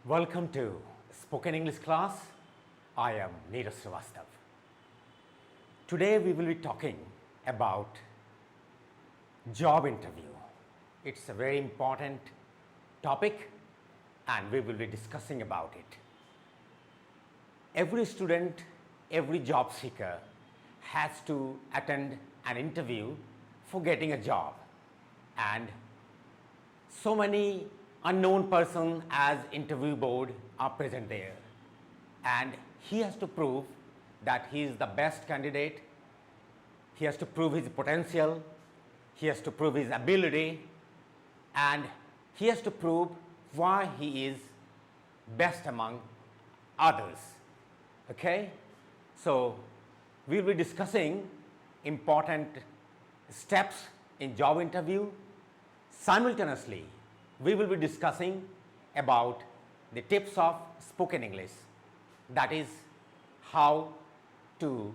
Welcome to Spoken English class. I am Neeraj Srivastav. Today we will be talking about job interview. It's a very important topic and we will be discussing about it. Every student, every job seeker has to attend an interview for getting a job, and so many unknown person as interview board are present there, and he has to prove that he is the best candidate. He has to prove his potential, he has to prove his ability, and he has to prove why he is best among others. Okay, so we will be discussing important steps in job interview. Simultaneously, we will be discussing about the tips of spoken English, that is how to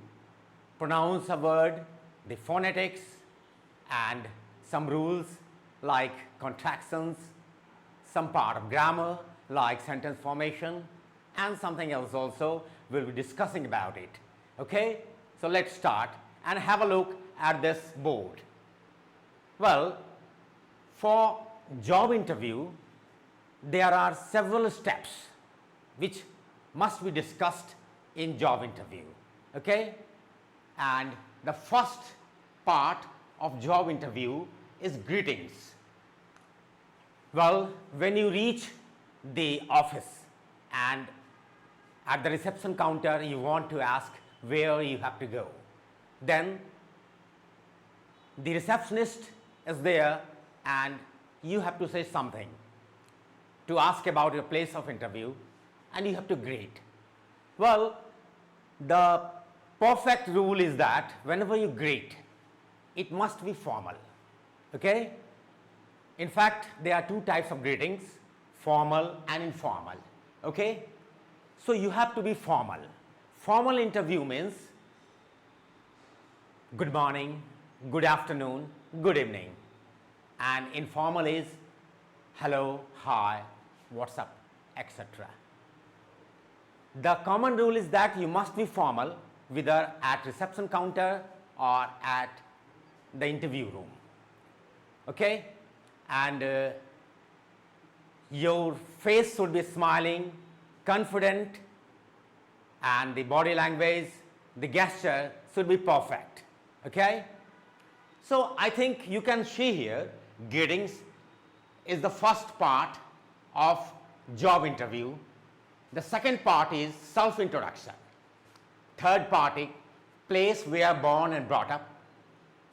pronounce a word, the phonetics, and some rules like contractions, some part of grammar like sentence formation, and something else also. We'll be discussing about it. Okay, so let's start and have a look at this board. Well, for job interview, there are several steps which must be discussed in job interview. Okay, and the first part of job interview is greetings. Well, when you reach the office and at the reception counter you want to ask where you have to go, then the receptionist is there and you have to say something to ask about your place of interview, and you have to greet. Well, the perfect rule is that whenever you greet, it must be formal. Okay, in fact there are two types of greetings, formal and informal. Okay, so you have to be formal. Formal interview means good morning, good afternoon, good evening, and informal is hello, hi, what's up, etc. The common rule is that you must be formal, whether at reception counter or at the interview room. Okay, and your face should be smiling, confident, and the body language, the gesture should be perfect. Okay, so I think you can see here greetings is the first part of job interview. The second part is self-introduction. Third part is place where born and brought up.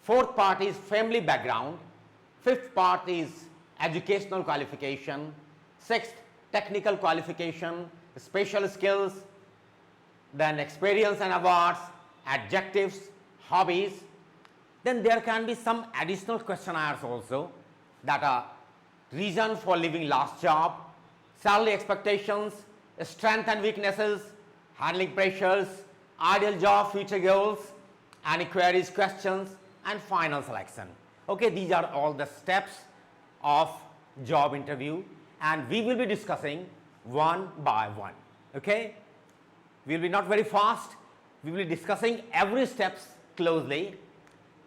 Fourth part is family background. Fifth part is educational qualification. Sixth, technical qualification, special skills, then experience and awards, adjectives, hobbies. Then there can be some additional questionnaires also, that are reason for leaving last job, salary expectations, strengths and weaknesses, handling pressures, ideal job, future goals, any queries, questions, and final selection. Okay, these are all the steps of job interview, and we will be discussing one by one. Okay, we will be not very fast, we will be discussing every steps closely,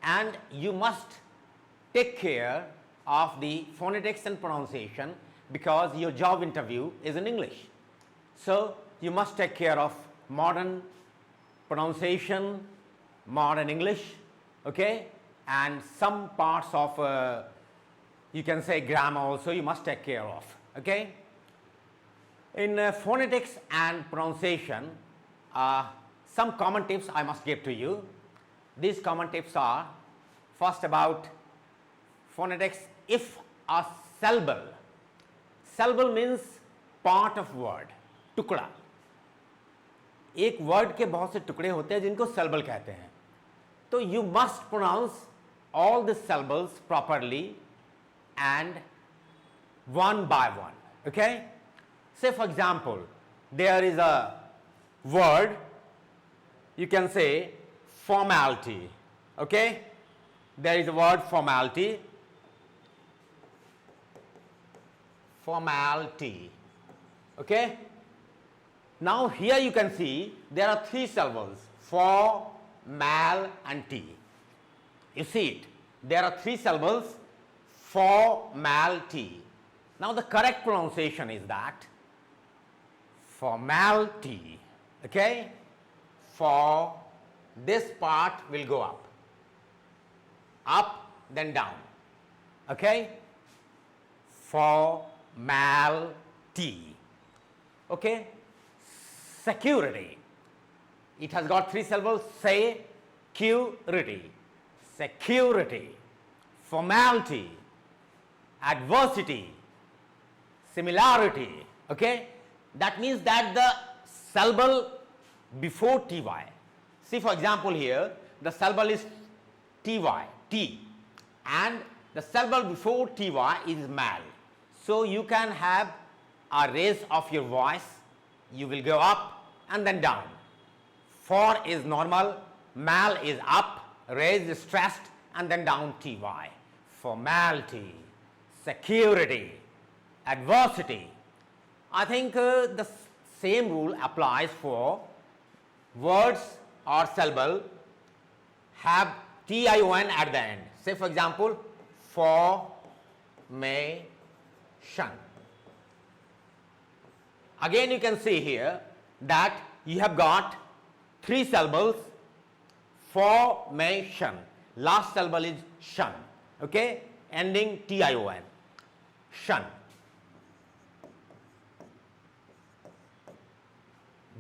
and you must take care of the phonetics and pronunciation because your job interview is in English. So you must take care of modern pronunciation, modern English, okay, and some parts of you can say grammar also you must take care of. Okay, in phonetics and pronunciation, some common tips I must give to you. These common tips are, first about phonetics. If a syllable means part of word, टुकड़ा. एक word के बहुत से टुकड़े होते हैं जिनको syllable कहते हैं, तो you must pronounce all the syllables properly and one by one. Okay, say for example there is a word, you can say formality. Okay, there is a word formality. Okay. Now here you can see there are three syllables, for, mal and t. You see it. There are three syllables, for, mal, t. Now the correct pronunciation is that formality. Okay. For, this part will go up then down. Okay. Formality. Okay. Security. It has got three syllables, security. Security. Formality. Adversity. Similarity. Okay. That means that the syllable before ty. See, for example, here the syllable is ty, t, and the syllable before ty is mal. So you can have a raise of your voice. You will go up and then down. For is normal, mal is up, raise is stressed, and then down ty. Formality, security, adversity. I think the same rule applies for words or syllable have tion at the end. Say, for example, formation. Again you can see here that you have got three syllables, formation. Last syllable is shun. Okay, ending tion. Shun.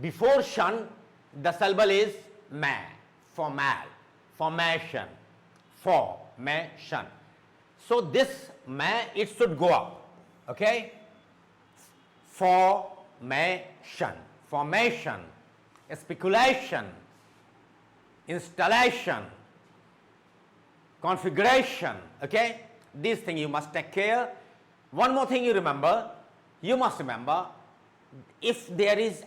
Before shun, the syllable is ma, formal, formation, formation. So this ma, it should go up. Okay. Formation, formation, speculation, installation, configuration. Okay. These things you must take care. One more thing you must remember, if there is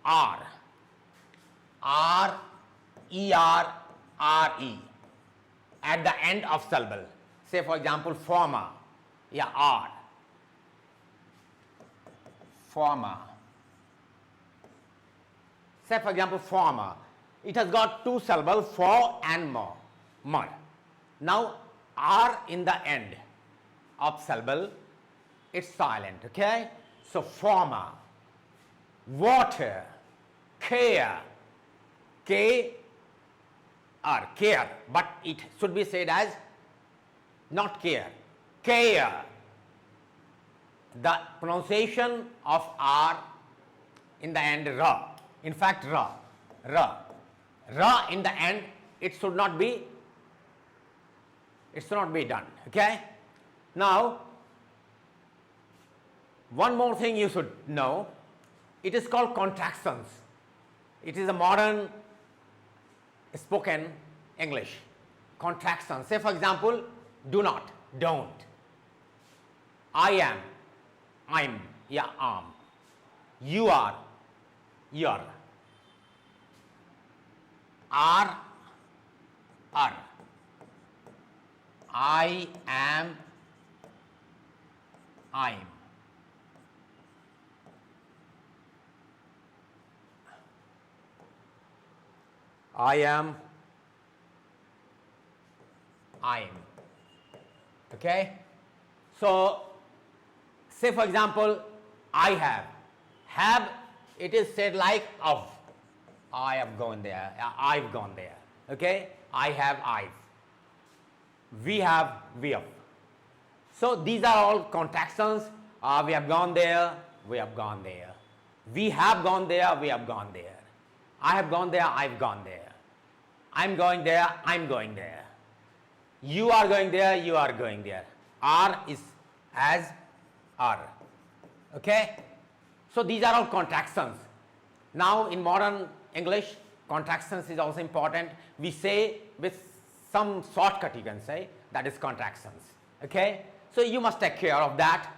R, R-E-R-R-E at the end of syllable. Say, for example, former, yeah, R, former. Say, for example, former. It has got two syllables, for and more, mud. Now, R in the end of syllable, it's silent, okay? So, former, water, care, care, but it should be said as not care, care. The pronunciation of R in the end, ra. In fact, ra in the end, it should not be done. Okay. Now, one more thing you should know. It is called contractions. It is a modern spoken English. Contractions. Say, for example, do not, don't. I am, I'm, yeah, am. You are, you're. Are. I am, I'm. I am, I'm. Okay. So, say for example, I have. Have, it is said like of. I have gone there. I've gone there. Okay. I have, I've. We have, we have. So, these are all contractions. We have gone there. We have gone there. We have gone there. We have gone there. I have gone there. I've gone there. I'm going there, I'm going there. You are going there, you are going there. Are is as are. Okay? So these are all contractions. Now in modern English, contractions is also important. We say with some shortcut, you can say, that is contractions. Okay? So you must take care of that.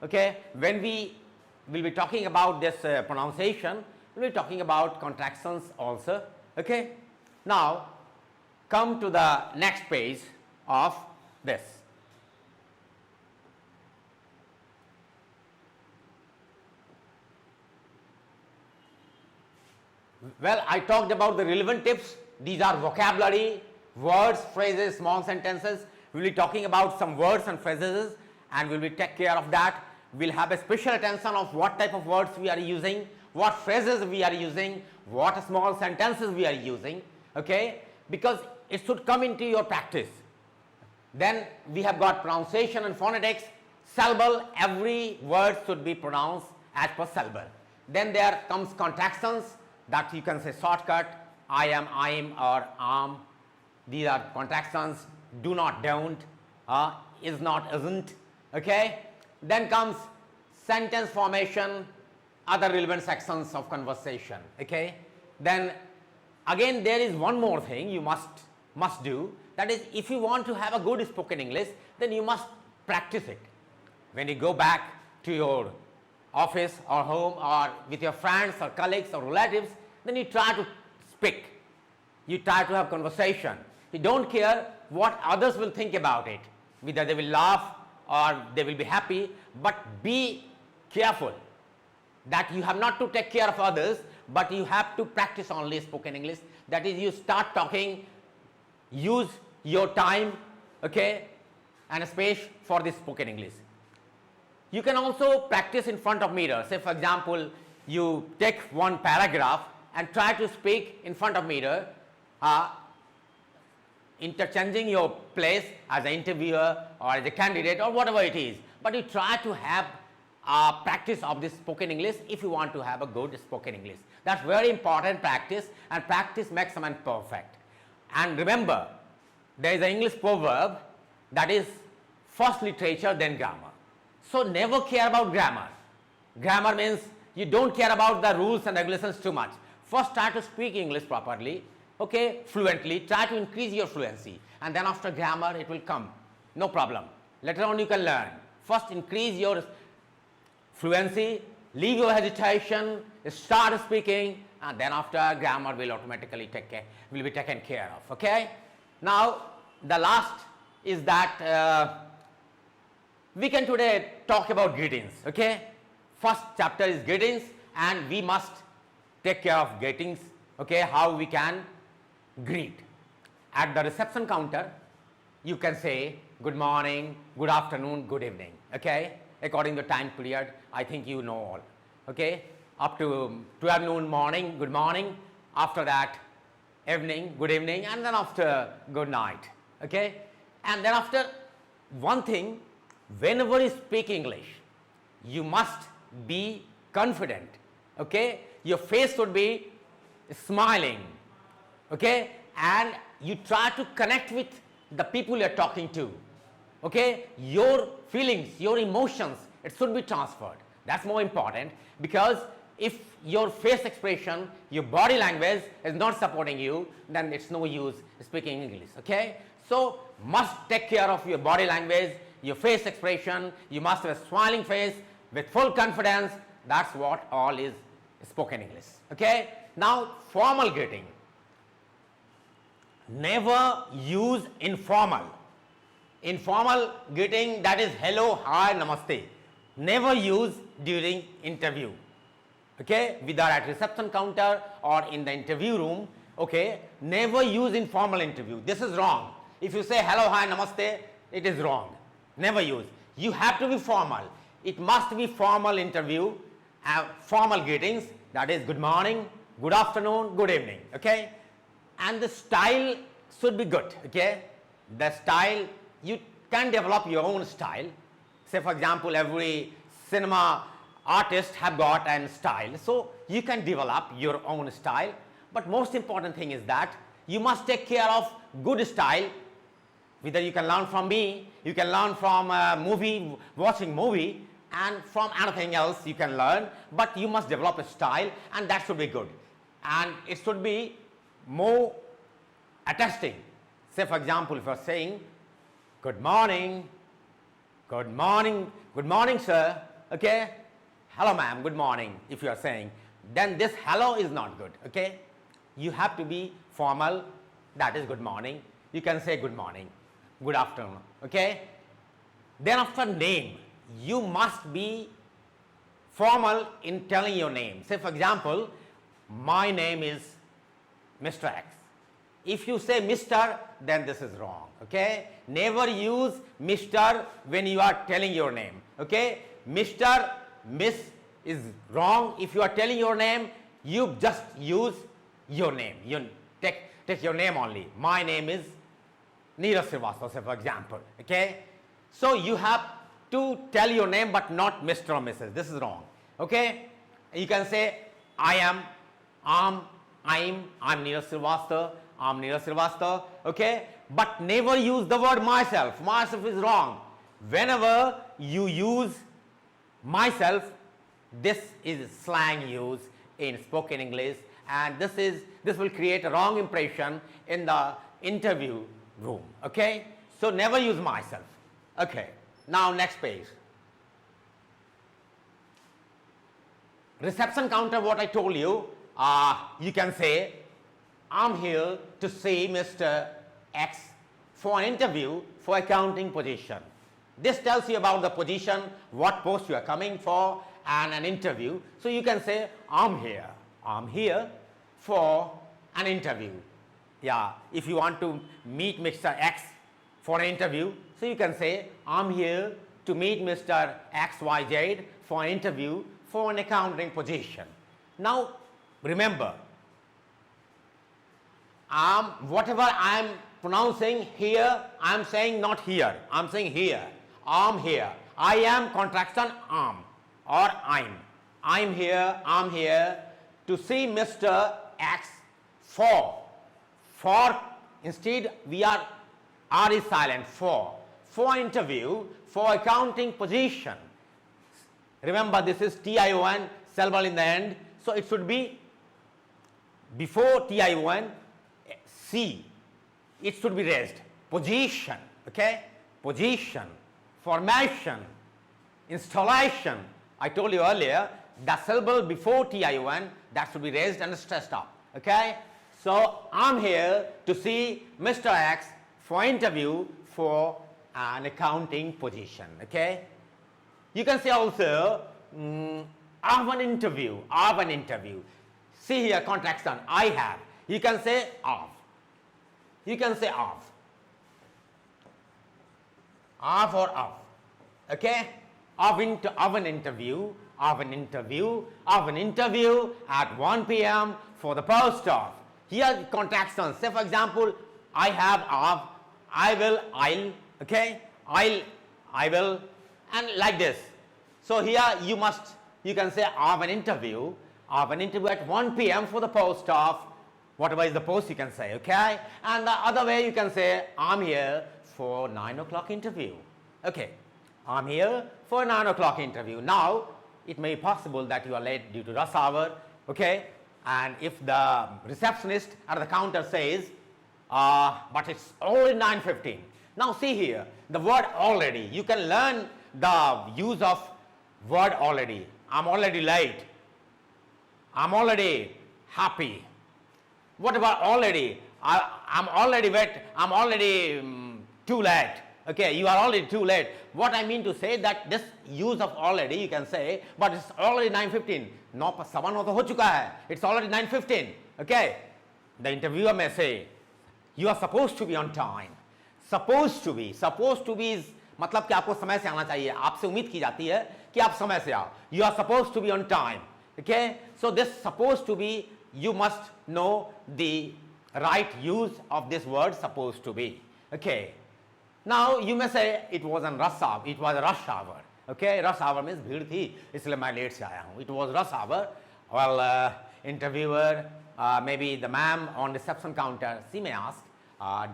Okay? When we will be talking about this pronunciation, we will be talking about contractions also. Okay? Now, come to the next page of this. Well, I talked about the relevant tips. These are vocabulary, words, phrases, small sentences. We'll be talking about some words and phrases, and we'll be take care of that. We'll have a special attention of what type of words we are using, what phrases we are using, what small sentences we are using, okay? Because it should come into your practice. Then we have got pronunciation and phonetics. Syllable, every word should be pronounced as per syllable. Then there comes contractions, that you can say shortcut, I am, I'm, or am. These are contractions, do not, don't, is not, isn't, okay? Then comes sentence formation, other relevant sections of conversation, okay? Then again there is one more thing you must do, that is, if you want to have a good spoken English, then you must practice it. When you go back to your office or home or with your friends or colleagues or relatives, then you try to speak. You try to have conversation. You don't care what others will think about it, whether they will laugh or they will be happy, but be careful that you have not to take care of others, but you have to practice only spoken English. That is, you start talking, use your time, okay, and space for this spoken English. You can also practice in front of mirror. Say for example, you take one paragraph and try to speak in front of mirror, interchanging your place as an interviewer or as a candidate or whatever it is. But you try to have practice of this spoken English if you want to have a good spoken English. That's very important practice, and practice makes a man perfect. And remember, there is an English proverb that is first literature then grammar. So never care about grammar. Grammar means you don't care about the rules and regulations too much. First try to speak English properly, okay, fluently, try to increase your fluency, and then after grammar it will come, no problem. Later on you can learn. First increase your fluency, leave your hesitation, start speaking, and then after grammar will automatically will be taken care of, okay? Now the last is that we can today talk about greetings, okay? First chapter is greetings, and we must take care of greetings, okay, how we can greet. At the reception counter, you can say good morning, good afternoon, good evening, okay? According to the time period, I think you know all, okay? Up to 12 noon morning, good morning. After that, evening, good evening, and then after, good night, okay? And then after, one thing, whenever you speak English, you must be confident, okay? Your face should be smiling, okay? And you try to connect with the people you are talking to, okay? Your feelings, your emotions, it should be transferred. That's more important, because if your face expression, your body language is not supporting you, then it's no use speaking English, okay? So must take care of your body language, your face expression. You must have a smiling face with full confidence. That's what all is spoken English, okay? Now formal greeting. Never use informal. Informal greeting, that is hello, hi, namaste. Never use during interview, okay? Whether at reception counter or in the interview room, okay? Never use informal interview. This is wrong. If you say hello, hi, namaste, it is wrong. Never use. You have to be formal. It must be formal interview, formal greetings, that is good morning, good afternoon, good evening, okay? And the style should be good, okay? The style, you can develop your own style. Say for example, every cinema artist have got an style, so you can develop your own style. But most important thing is that you must take care of good style. Whether you can learn from me, you can learn from movie, watching movie, and from anything else you can learn, but you must develop a style, and that should be good. And it should be more attesting. Say for example, if you are saying good morning, good morning, good morning sir, okay? Hello ma'am, good morning, if you are saying, then this hello is not good, okay? You have to be formal, that is good morning. You can say good morning, good afternoon, okay? Then after name, you must be formal in telling your name. Say for example, my name is Mr. X. If you say Mr., then this is wrong. Okay? Never use Mr. when you are telling your name. Okay? Mr., Miss is wrong. If you are telling your name, you just use your name. You take your name only. My name is Neeraj Srivastava, say for example. Okay? So you have to tell your name but not Mr. or Mrs. This is wrong. Okay? You can say I'm Neeraj Srivastava. I'm Neeraj Srivastava. Okay? But never use the word myself. Myself is wrong. Whenever you use myself, this is slang use in spoken English, and this will create a wrong impression in the interview room. Okay? So never use myself. Okay. Now next page. Reception counter, what I told you, you can say, I'm here to see Mr. X for an interview for accounting position. This tells you about the position, what post you are coming for, and an interview. So you can say, I'm here for an interview. Yeah, if you want to meet Mr. X for an interview, so you can say, I'm here to meet Mr. XYZ for an interview for an accounting position. Now, remember, whatever I am pronouncing here, I am saying not here. I am saying here. I'm here. I am contraction am or I'm. I'm here to see Mr. X for. For, instead we are R is silent, for interview, for accounting position. Remember, this is TION, syllable in the end, so it should be before TION, C, it should be raised. Position, okay? Position, formation, installation. I told you earlier, the syllable before TION, that should be raised and stressed up, okay? So, I'm here to see Mr. X for interview for an accounting position, okay? You can say also, I have an interview. See here, contraction, I have. You can say of. You can say of. Of or of. Okay? Of an interview at 1 p.m. for the post of. Here contractions. Say for example, I have of, I will, I'll, okay? I will, and like this. So here you can say of an interview at 1 p.m. for the post of, whatever is the post you can say, okay? And the other way you can say, I'm here for 9 o'clock interview. Okay, I'm here for a 9 o'clock interview. Now, it may be possible that you are late due to rush hour, okay? And if the receptionist at the counter says, but it's only 9:15. Now see here, the word already. You can learn the use of word already. I'm already late. I'm already happy. What about already? I'm already wet. I'm already too late. Okay, you are already too late. What I mean to say that this use of already you can say, but it's already 9:15. No, sawa no to ho chuka hai. It's already 9:15. Okay, the interviewer may say, you are supposed to be on time. Supposed to be is मतलब कि आपको समय से आना चाहिए. आपसे उम्मीद की जाती है कि आप समय से आओ. You are supposed to be on time. Okay, so this supposed to be, you must know the right use of this word supposed to be. Okay. Now you may say it was a rush hour. Okay, rush hour means भीड़ थी इसलिए मैं late से आया हूँ. It was rush hour. Well, interviewer, maybe the ma'am on reception counter, she may ask,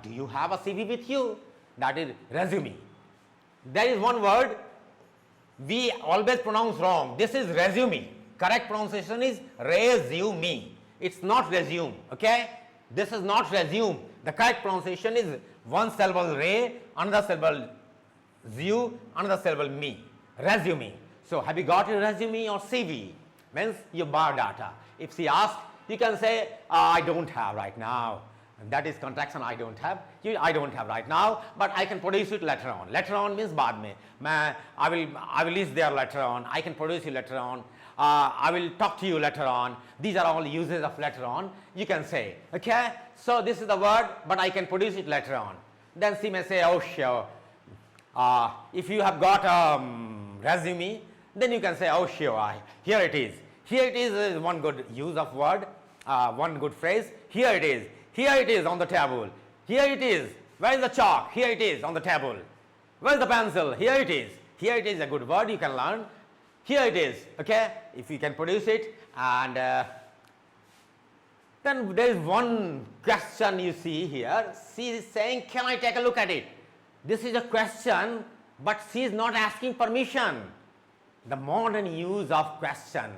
do you have a CV with you? That is resume. There is one word we always pronounce wrong. This is resume. Correct pronunciation is resume. It's not resume. Okay, this is not resume. The correct pronunciation is one syllable re, another syllable zu, another syllable me. Resume. So have you got your resume or CV? Means your biodata. If she asks, you can say, I don't have right now. And that is contraction, I don't have. I don't have right now, but I can produce it later on. Later on means बाद में. I will list there later on. I can produce it later on. I will talk to you later on. These are all uses of later on. You can say, okay, so this is the word, but I can produce it later on. Then she may say, oh sure. If you have got a resume, then you can say, oh sure, here it is. Here it is one good use of word, one good phrase. Here it is. Here it is on the table. Here it is. Where is the chalk? Here it is on the table. Where is the pencil? Here it is. Here it is a good word you can learn. Here it is, okay, if you can produce it. And then there is one question you see here. She is saying, can I take a look at it? This is a question, but she is not asking permission. The modern use of question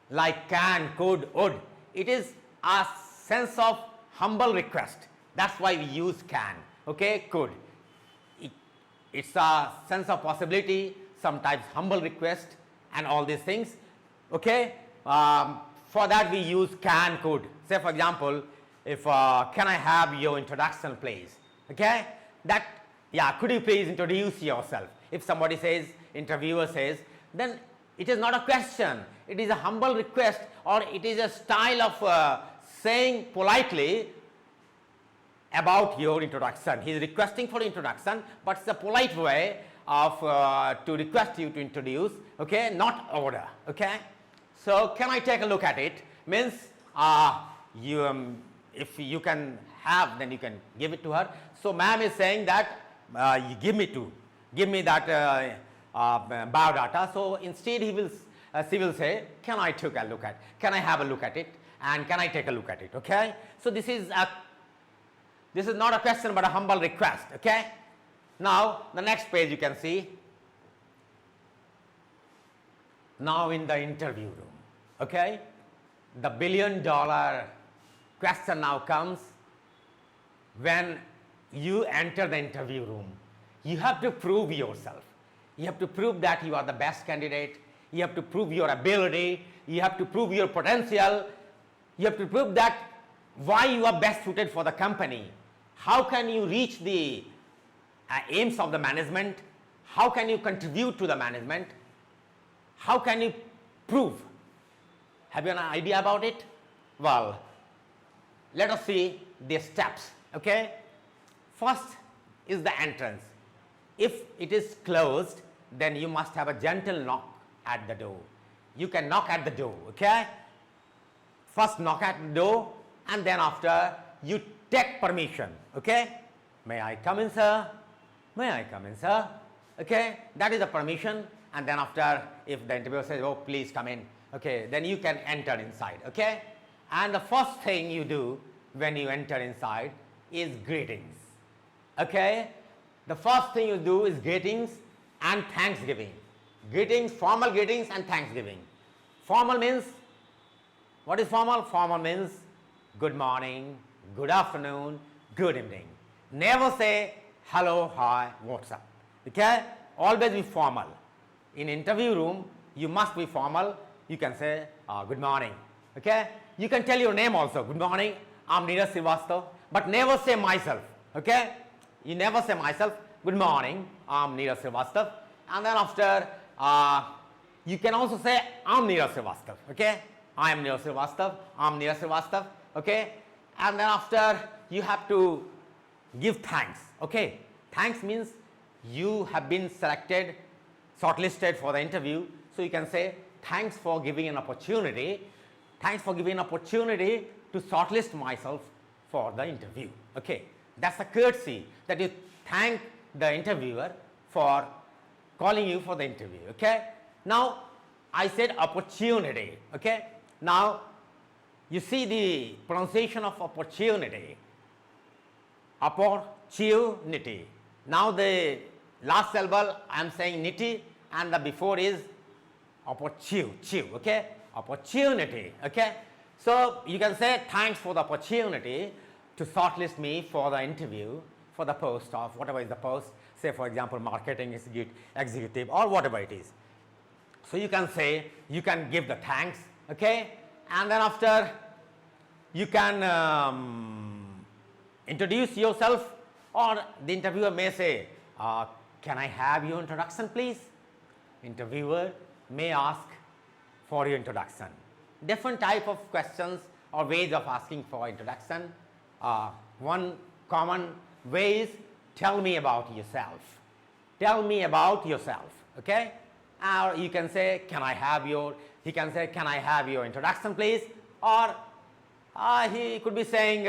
like can, could, would, it is a sense of humble request. That's why we use can, okay, could. It's a sense of possibility, sometimes humble request and all these things, okay. For that we use can, could. Say for example, if can I have your introduction please, okay, that, yeah, could you please introduce yourself. If somebody says, interviewer says, then it is not a question, it is a humble request, or it is a style of saying politely about your introduction. He is requesting for introduction, but it's a polite way of to request you to introduce, okay, not order, okay. So can I take a look at it means if you can have, then you can give it to her. So ma'am is saying that you give me that biodata. So instead she will say, can I take a look at, can I have a look at it, and can I take a look at it, okay. So this is not a question but a humble request, okay. Now the next page you can see. Now in the interview room, okay, the $1 billion question now comes. When you enter the interview room, you have to prove yourself. You have to prove that you are the best candidate. You have to prove your ability. You have to prove your potential. You have to prove that why you are best suited for the company. How can you reach the aims of the management? How can you contribute to the management? How can you prove? Have you an idea about it? Well, let us see the steps, okay. First is the entrance. If it is closed, then you must have a gentle knock at the door. You can knock at the door, okay. First knock at the door, and then after you take permission, okay. May I come in, sir? May I come in, sir? Okay, that is the permission. And then after, if the interviewer says, oh please come in, okay, then you can enter inside, okay. And the first thing you do when you enter inside is greetings, okay. The first thing you do is greetings and thanksgiving. Greetings, formal greetings and thanksgiving. Formal means, what is formal? Formal means good morning, good afternoon, good evening. Never say hello, hi, what's up, okay. Always be formal. In interview room, you must be formal. You can say good morning, okay. You can tell your name also. Good morning, I'm Neeraj Srivastava, but never say myself, okay. You never say myself. Good morning, I'm Neeraj Srivastava. And then after, you can also say I'm Neeraj Srivastava, okay. I am Neeraj Srivastava, I'm Neeraj Srivastava, okay. And then after, you have to give thanks, okay. Thanks means you have been selected, shortlisted for the interview. So you can say, thanks for giving an opportunity. Thanks for giving an opportunity to shortlist myself for the interview, okay. That's a courtesy that you thank the interviewer for calling you for the interview, okay. Now I said opportunity, okay. Now you see the pronunciation of opportunity. Opportunity. Now the last syllable I am saying nitty, and the before is opportunity, okay. Opportunity, okay. So you can say thanks for the opportunity to shortlist me for the interview for the post of whatever is the post, say for example marketing executive or whatever it is. So you can say, you can give the thanks, okay. And then after, you can introduce yourself, or the interviewer may say, can I have your introduction please? Interviewer may ask, for your introduction. Different type of questions or ways of asking for introduction. One common way is tell me about yourself. Tell me about yourself, okay? Or you can say, he can say, can I have your introduction please? Or he could be saying,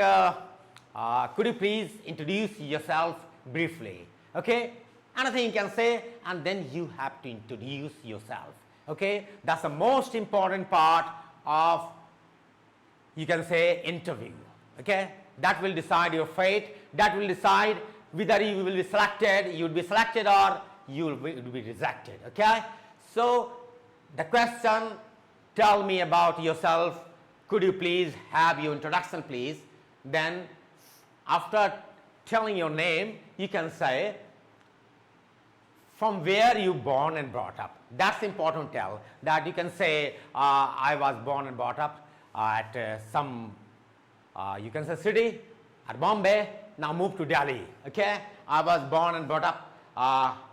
could you please introduce yourself briefly, okay? Anything you can say, and then you have to introduce yourself, okay? That's the most important part of, you can say, interview, okay? That will decide your fate. That will decide whether you will be selected, you will be selected, or you will be rejected, okay? So the question, tell me about yourself, could you please have your introduction please? Then after telling your name, you can say from where you born and brought up. That's important to tell, that you can say I was born and brought up at some you can say city at Bombay, now moved to Delhi, okay? I was born and brought up,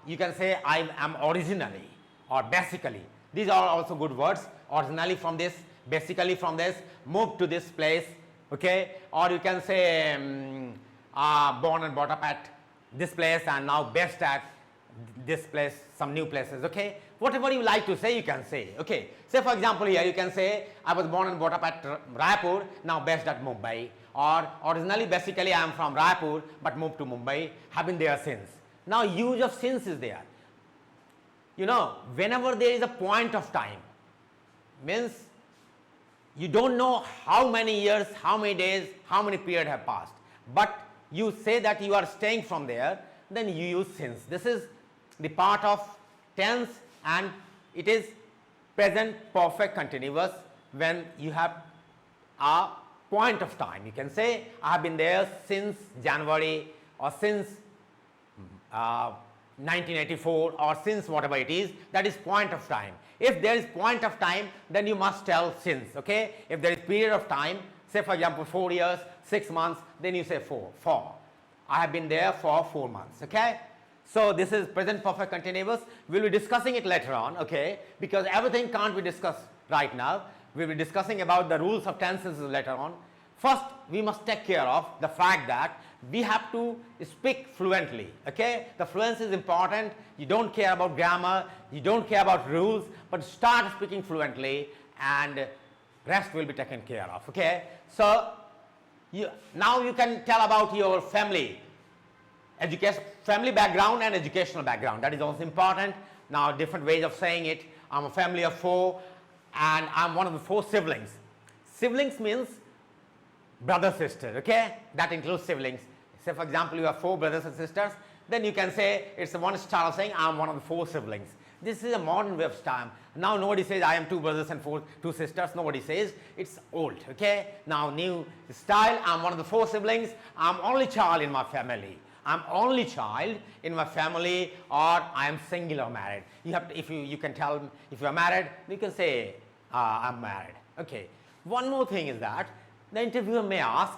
you can say I am originally or basically. These are also good words. Originally from this, basically from this, moved to this place, okay? Or you can say born and brought up at this place and now based at this place, some new places, okay? Whatever you like to say, you can say, okay? Say for example here, you can say I was born and brought up at Raipur, now based at Mumbai. Or originally, basically I am from Raipur but moved to Mumbai, have been there since. Now use of since is there. You know, whenever there is a point of time, means you don't know how many years, how many days, how many period have passed, but you say that you are staying from there, then you use since. This is the part of tense and it is present perfect continuous when you have a point of time. You can say I have been there since January or since 1984 or since whatever it is, that is point of time. If there is point of time, then you must tell since, okay? If there is period of time, say for example 4 years, 6 months, then you say 4. I have been there for 4 months, okay? So this is present perfect continuous. We'll be discussing it later on, okay? Because everything can't be discussed right now. We'll be discussing about the rules of tenses later on. First, we must take care of the fact that we have to speak fluently, okay? The fluency is important. You don't care about grammar, you don't care about rules, but start speaking fluently and rest will be taken care of, okay? So now you can tell about your family, family background and educational background. That is also important. Now different ways of saying it. I'm a family of 4 and I'm one of the 4 siblings. Siblings means brother, sister, okay? That includes siblings. Say for example you have 4 brothers and sisters, then you can say it's one style of saying I'm one of the 4 siblings. This is a modern way of style. Now nobody says I am 2 brothers and 2 sisters. Nobody says, it's old, okay? Now new style, I'm one of the 4 siblings. I'm only child in my family. I'm only child in my family, or I am single or married. You have to, if you can tell if you are married, you can say I'm married, okay? One more thing is that the interviewer may ask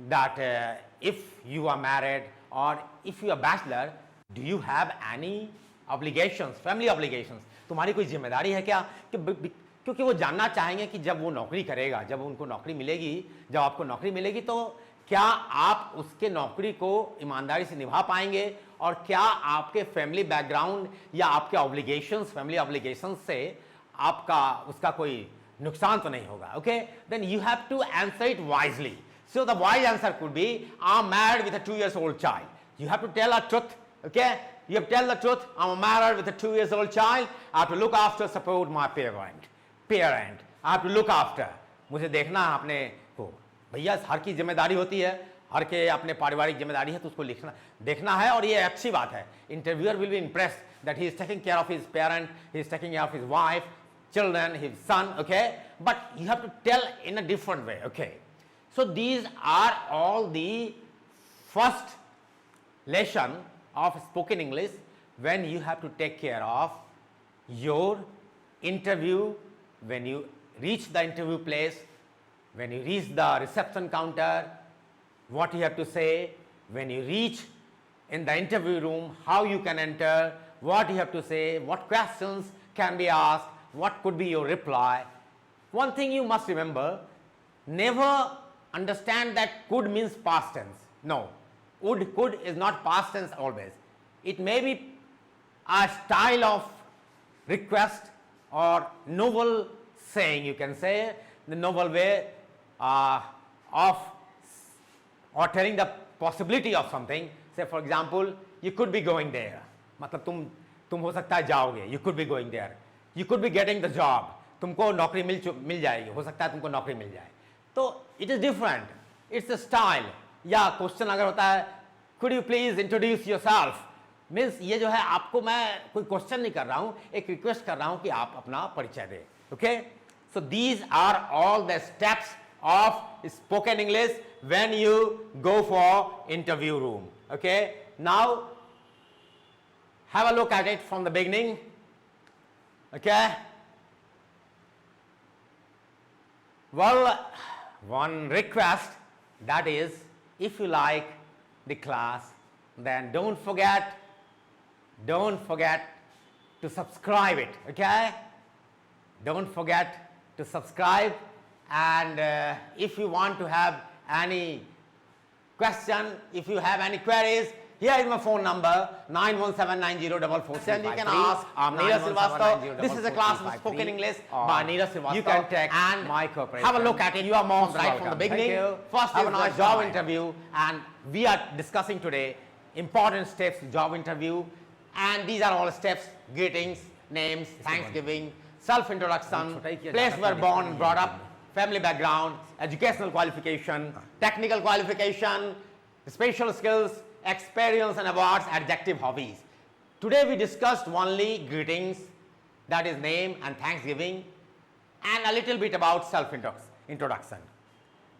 that if you are married or if you are bachelor, do you have any obligations, family obligations? तुम्हारी कोई जिम्मेदारी है क्या? क्योंकि वो जानना चाहेंगे कि जब वो नौकरी करेगा, जब उनको नौकरी मिलेगी, जब आपको नौकरी मिलेगी तो क्या आप उसके नौकरी को ईमानदारी से निभा पाएंगे और क्या आपके फैमिली बैकग्राउंड या आपके ऑब्लिगेशंस, फैमिली ऑब्लिगेशंस से आपका उसका कोई नुकसान तो नहीं होगा, okay? Then you have to answer it wisely. So the wise answer could be, I'm married with a 2-year-old child. You have to tell a truth, okay? You have to tell the truth. I'm married with a 2-year-old child. I have to look after, support my parent. I have to look after. मुझे देखना है अपने को. भैया हर की जिम्मेदारी होती है, हर के अपने पारिवारिक जिम्मेदारी है तो उसको लिखना देखना है और ये अच्छी बात है. Interviewer will be impressed that he is taking care of his parent, he is taking care of his wife, children, his son, okay? But you have to tell in a different way, okay? So these are all the first lesson of spoken English when you have to take care of your interview, when you reach the interview place, when you reach the reception counter, what you have to say, when you reach in the interview room, how you can enter, what you have to say, what questions can be asked, what could be your reply? One thing you must remember, never understand that could means past tense. No, could is not past tense always. It may be a style of request or novel saying, you can say, the novel way of or telling the possibility of something. Say for example, you could be going there. मतलब तुम हो सकता है जाओगे. You could be going there. You could be getting the job. तुमको नौकरी मिल जाएगी. हो सकता है तुमको नौकरी मिल जाए. तो it is different. It's a style. या क्वेश्चन अगर होता है, could you please introduce yourself? Means ये जो है आपको मैं कोई क्वेश्चन नहीं कर रहा हूँ, एक रिक्वेस्ट कर रहा हूँ कि आप अपना परिचय दें. Okay, so these are all the steps of spoken English when you go for interview room. Okay, now have a look at it from the beginning. Okay, well, one request, that is, if you like the class, then don't forget to subscribe it. Okay, don't forget to subscribe. And if you want to have any question, if you have any queries, here is my phone number 91790447. You can ask. I'm Neeraj Srivastava. This is a class of spoken English by Neeraj Srivastava. You can text and my corporation. Have a look at it. You are most right from the beginning. First is a job interview, and we are discussing today important steps to job interview. And these are all steps: greetings, names, Thanksgiving, self-introduction, place where born and brought up, family background, educational qualification, technical qualification, special skills, experience and awards, adjective, hobbies. Today we discussed only greetings, that is name and Thanksgiving, and a little bit about self-introduction.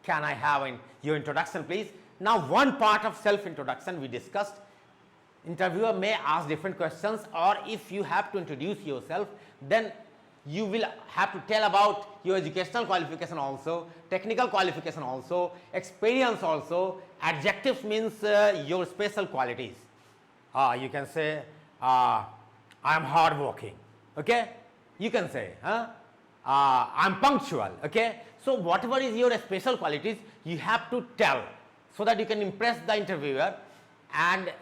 Can I have your introduction, please? Now, one part of self-introduction we discussed. Interviewer may ask different questions, or if you have to introduce yourself, then you will have to tell about your educational qualification also, technical qualification also, experience also. Adjectives means your special qualities. You can say, I am hardworking. Okay? You can say, I am punctual. Okay? So whatever is your special qualities, you have to tell, so that you can impress the interviewer and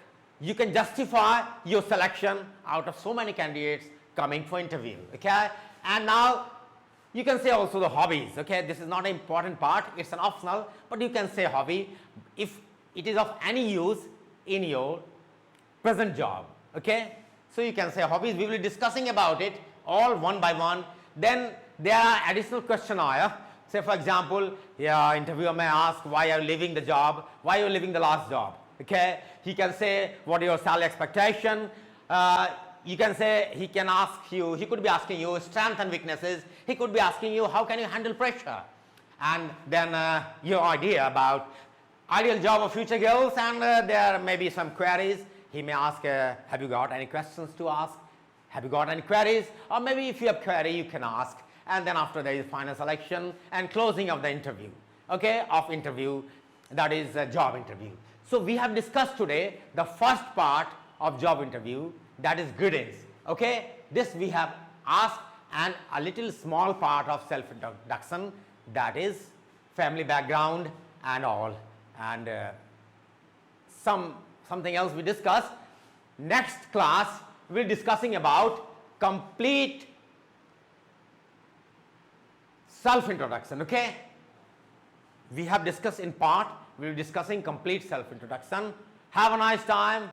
you can justify your selection out of so many candidates coming for interview. Okay? And now you can say also the hobbies. Okay, this is not an important part, it's an optional, but you can say hobby if it is of any use in your present job. Okay, so you can say hobbies. We will be discussing about it all one by one. Then there are additional questionnaire. Say for example, interviewer may ask, why are you leaving the job, why are you leaving the last job. Okay, he can say what are your salary expectation. You can say, he can ask you, he could be asking you strengths and weaknesses, he could be asking you how can you handle pressure, and then your idea about ideal job or future goals, and there may be some queries. He may ask, have you got any questions to ask, have you got any queries, or maybe if you have query you can ask, and then after there is final selection and closing of the interview. Okay, of interview, that is a job interview. So we have discussed today the first part of job interview, that is greetings. Okay, this we have asked, and a little small part of self-introduction, that is family background and all, and something else we discussed. Next class we'll be discussing about complete self-introduction. Okay, we have discussed in part, we'll be discussing complete self-introduction. Have a nice time.